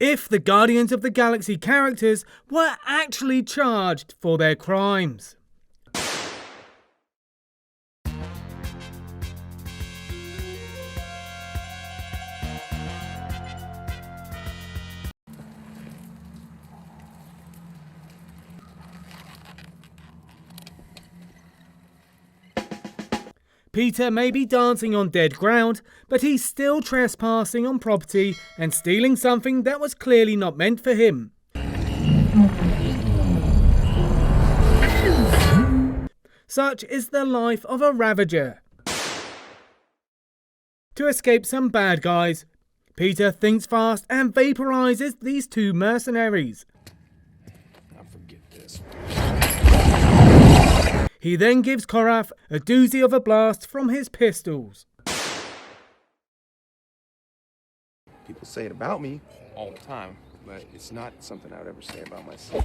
if the Guardians of the Galaxy characters were actually charged for their crimes. Peter may be dancing on dead ground, but he's still trespassing on property and stealing something that was clearly not meant for him. Such is the life of a Ravager. To escape some bad guys, Peter thinks fast and vaporizes these two mercenaries. He then gives Korath a doozy of a blast from his pistols. People say it about me all the time, but it's not something I would ever say about myself.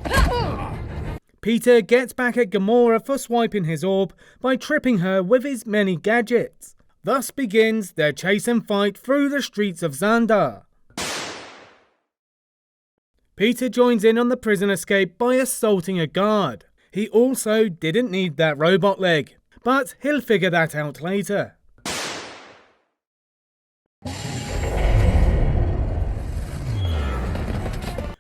Peter gets back at Gamora for swiping his orb by tripping her with his many gadgets. Thus begins their chase and fight through the streets of Xandar. Peter joins in on the prison escape by assaulting a guard. He also didn't need that robot leg, but he'll figure that out later.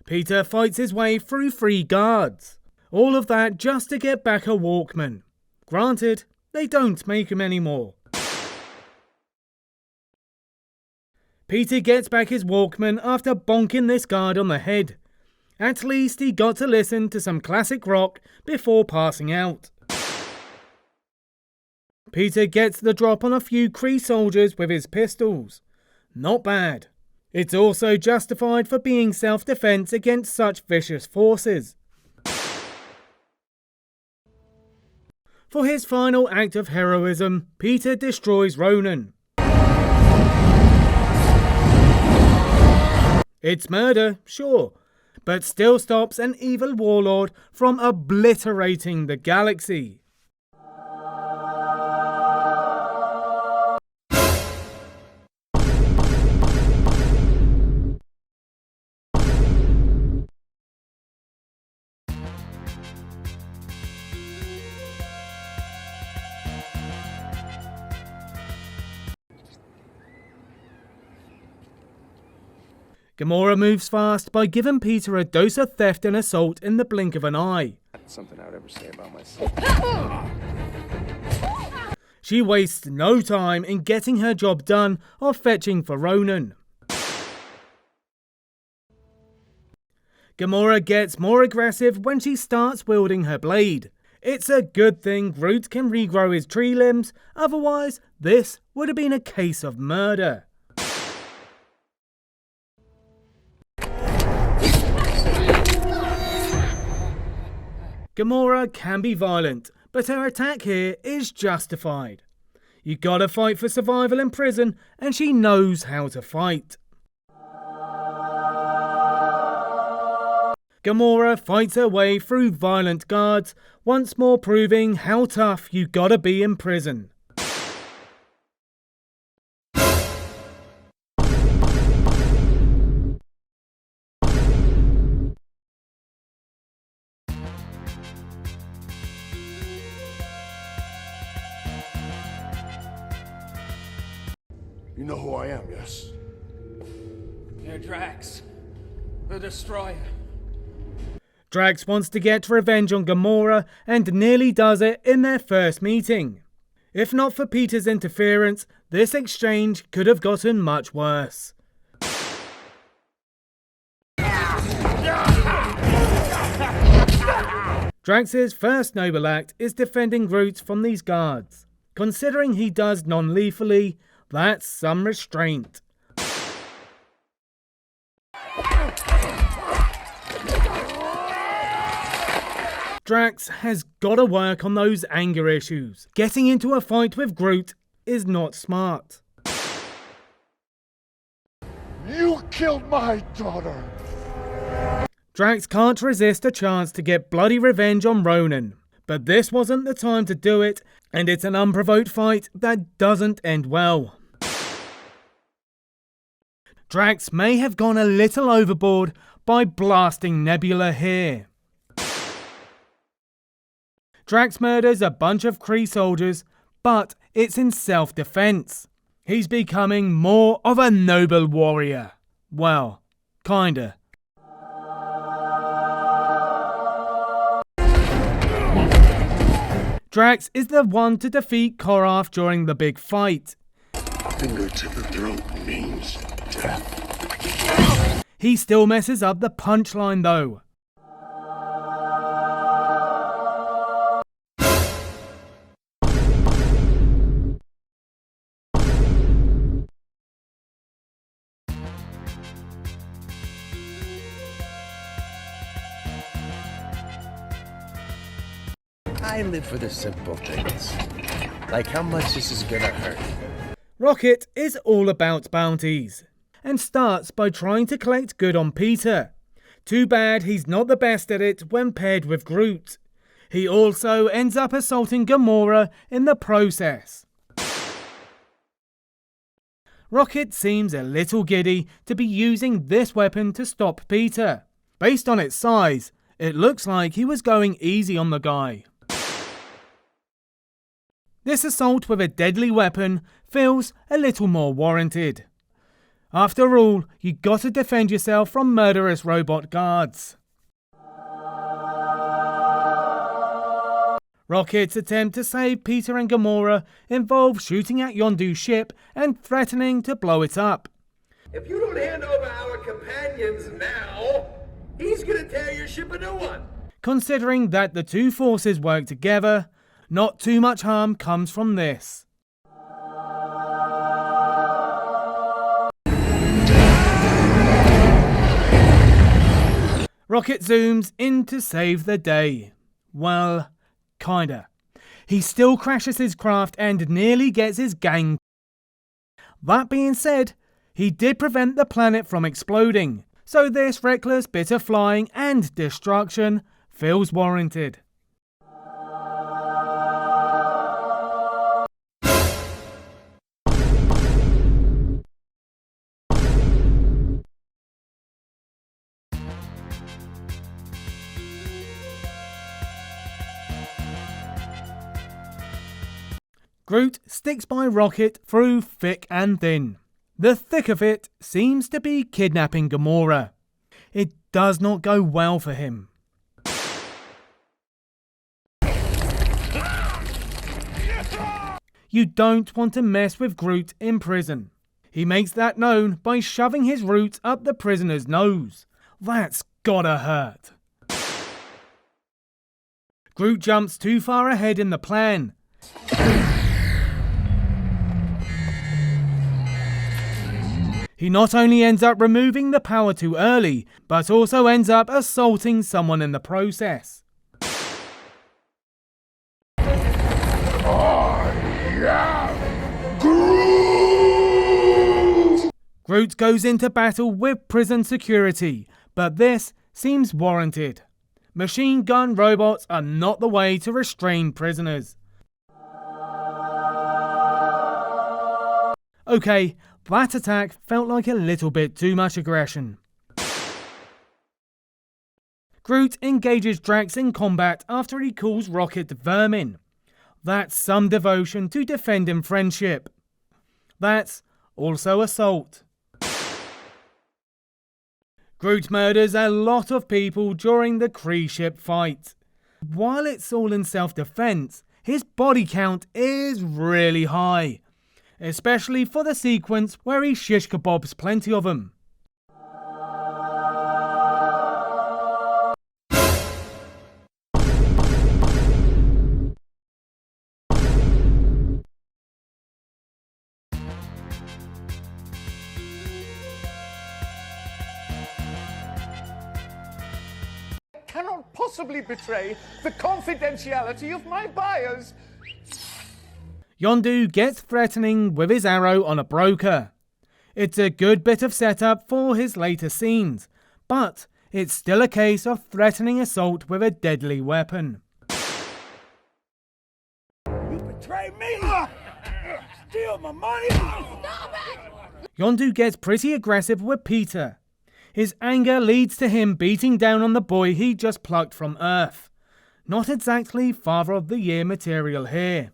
Peter fights his way through 3 guards. All of that just to get back a Walkman. Granted, they don't make him anymore. Peter gets back his Walkman after bonking this guard on the head. At least he got to listen to some classic rock before passing out. Peter gets the drop on a few Kree soldiers with his pistols. Not bad. It's also justified for being self-defense against such vicious forces. For his final act of heroism, Peter destroys Ronan. It's murder, sure, but still stops an evil warlord from obliterating the galaxy. Gamora moves fast by giving Peter a dose of theft and assault in the blink of an eye. That's something I would ever say about myself. She wastes no time in getting her job done of fetching for Ronan. Gamora gets more aggressive when she starts wielding her blade. It's a good thing Groot can regrow his tree limbs, otherwise this would have been a case of murder. Gamora can be violent, but her attack here is justified. You gotta fight for survival in prison, and she knows how to fight. Gamora fights her way through violent guards, once more proving how tough you gotta be in prison. You know who I am, yes? You're Drax, the Destroyer. Drax wants to get revenge on Gamora and nearly does it in their first meeting. If not for Peter's interference, this exchange could have gotten much worse. Drax's first noble act is defending Groot from these guards. Considering he does non-lethally, that's some restraint. Drax has gotta work on those anger issues. Getting into a fight with Groot is not smart. You killed my daughter! Drax can't resist a chance to get bloody revenge on Ronan. But this wasn't the time to do it, and it's an unprovoked fight that doesn't end well. Drax may have gone a little overboard by blasting Nebula here. Drax murders a bunch of Kree soldiers, but it's in self-defense. He's becoming more of a noble warrior. Well, kinda. Drax is the one to defeat Korath during the big fight. Finger to the throat means death. He still messes up the punchline though. I live for the simple things, like how much this is gonna hurt. Rocket is all about bounties, and starts by trying to collect good on Peter. Too bad he's not the best at it when paired with Groot. He also ends up assaulting Gamora in the process. Rocket seems a little giddy to be using this weapon to stop Peter. Based on its size, it looks like he was going easy on the guy. This assault with a deadly weapon feels a little more warranted. After all, you gotta defend yourself from murderous robot guards. Rocket's attempt to save Peter and Gamora involves shooting at Yondu's ship and threatening to blow it up. If you don't hand over our companions now, he's gonna tear your ship a new one. Considering that the two forces work together, not too much harm comes from this. Rocket zooms in to save the day. Well, kinda. He still crashes his craft and nearly gets his gang. That being said, he did prevent the planet from exploding, so this reckless bit of flying and destruction feels warranted. Groot sticks by Rocket through thick and thin. The thick of it seems to be kidnapping Gamora. It does not go well for him. You don't want to mess with Groot in prison. He makes that known by shoving his roots up the prisoner's nose. That's gotta hurt. Groot jumps too far ahead in the plan. He not only ends up removing the power too early, but also ends up assaulting someone in the process. Groot goes into battle with prison security, but this seems warranted. Machine gun robots are not the way to restrain prisoners. Okay, that attack felt like a little bit too much aggression. Groot engages Drax in combat after he calls Rocket vermin. That's some devotion to defending friendship. That's also assault. Groot murders a lot of people during the Kree ship fight. While it's all in self-defense, his body count is really high. Especially for the sequence where he shish kebabs plenty of them. Cannot possibly betray the confidentiality of my buyers. Yondu gets threatening with his arrow on a broker. It's a good bit of setup for his later scenes, but it's still a case of threatening assault with a deadly weapon. You betray me! Steal my money! Stop it! Yondu gets pretty aggressive with Peter. His anger leads to him beating down on the boy he just plucked from Earth. Not exactly Father of the Year material here.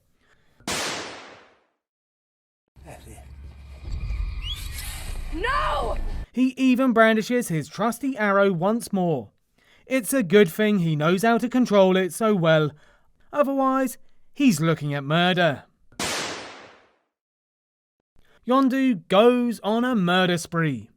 No! He even brandishes his trusty arrow once more. It's a good thing he knows how to control it so well, otherwise he's looking at murder. Yondu goes on a murder spree.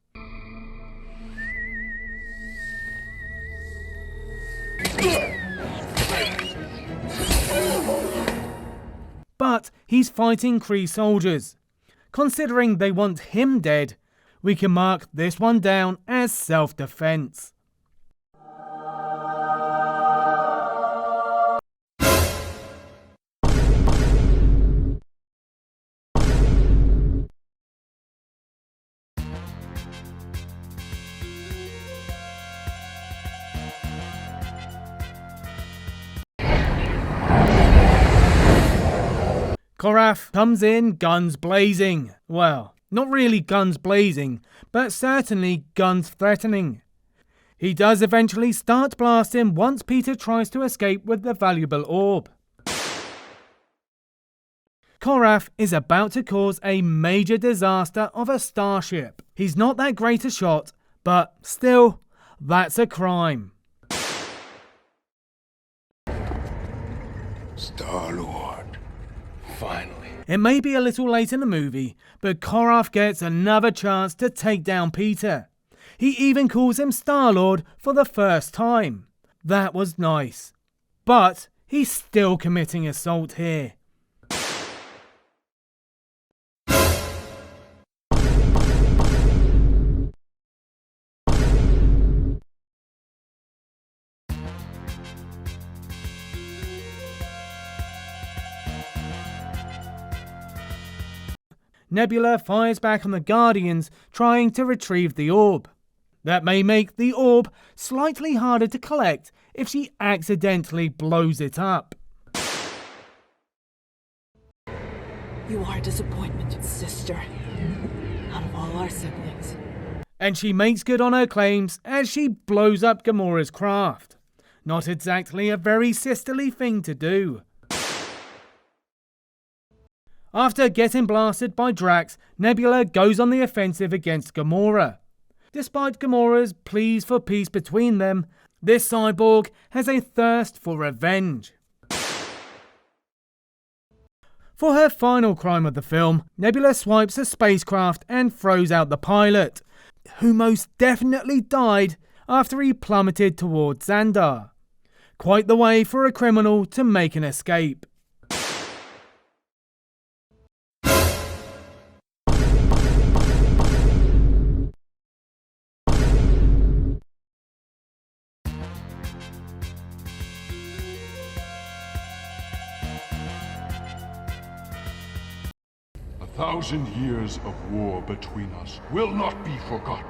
But he's fighting Kree soldiers. Considering they want him dead, we can mark this one down as self-defense. Korath comes in guns blazing. Well, not really guns blazing, but certainly guns threatening. He does eventually start blasting once Peter tries to escape with the valuable orb. Korath is about to cause a major disaster of a starship. He's not that great a shot, but still, that's a crime. Star-Lord. Finally. It may be a little late in the movie, but Korath gets another chance to take down Peter. He even calls him Star-Lord for the first time. That was nice. But he's still committing assault here. Nebula fires back on the Guardians, trying to retrieve the orb. That may make the orb slightly harder to collect if she accidentally blows it up. You are a disappointment, sister. Out of all our siblings. And she makes good on her claims as she blows up Gamora's craft. Not exactly a very sisterly thing to do. After getting blasted by Drax, Nebula goes on the offensive against Gamora. Despite Gamora's pleas for peace between them, this cyborg has a thirst for revenge. For her final crime of the film, Nebula swipes a spacecraft and throws out the pilot, who most definitely died after he plummeted towards Xandar. Quite the way for a criminal to make an escape. A 1,000 years of war between us will not be forgotten.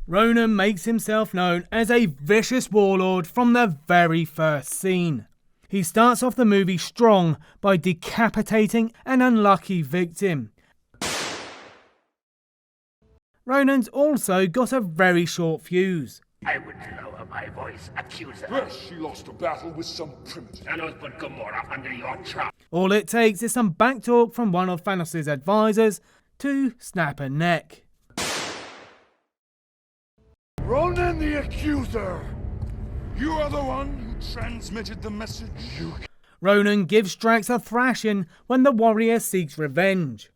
Ronan makes himself known as a vicious warlord from the very first scene. He starts off the movie strong by decapitating an unlucky victim. Ronan's also got a very short fuse. I would lower my voice, accuser. Yes, she lost a battle with some primitive. Thanos put Gamora under your trap. All it takes is some backtalk from one of Thanos' advisors to snap a neck. Ronan the Accuser! You are the one who transmitted the message. Ronan gives Drax a thrashing when the warrior seeks revenge.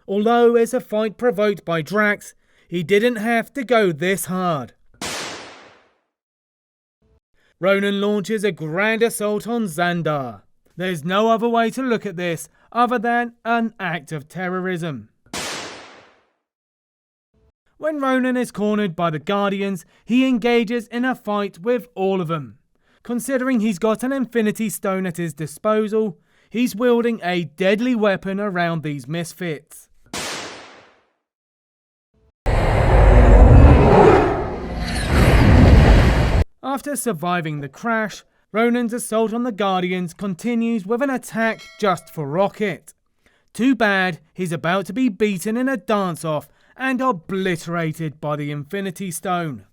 Although it's a fight provoked by Drax, he didn't have to go this hard. Ronan launches a grand assault on Xandar. There's no other way to look at this other than an act of terrorism. When Ronan is cornered by the Guardians, he engages in a fight with all of them. Considering he's got an Infinity Stone at his disposal, he's wielding a deadly weapon around these misfits. After surviving the crash, Ronan's assault on the Guardians continues with an attack just for Rocket. Too bad he's about to be beaten in a dance-off and obliterated by the Infinity Stone.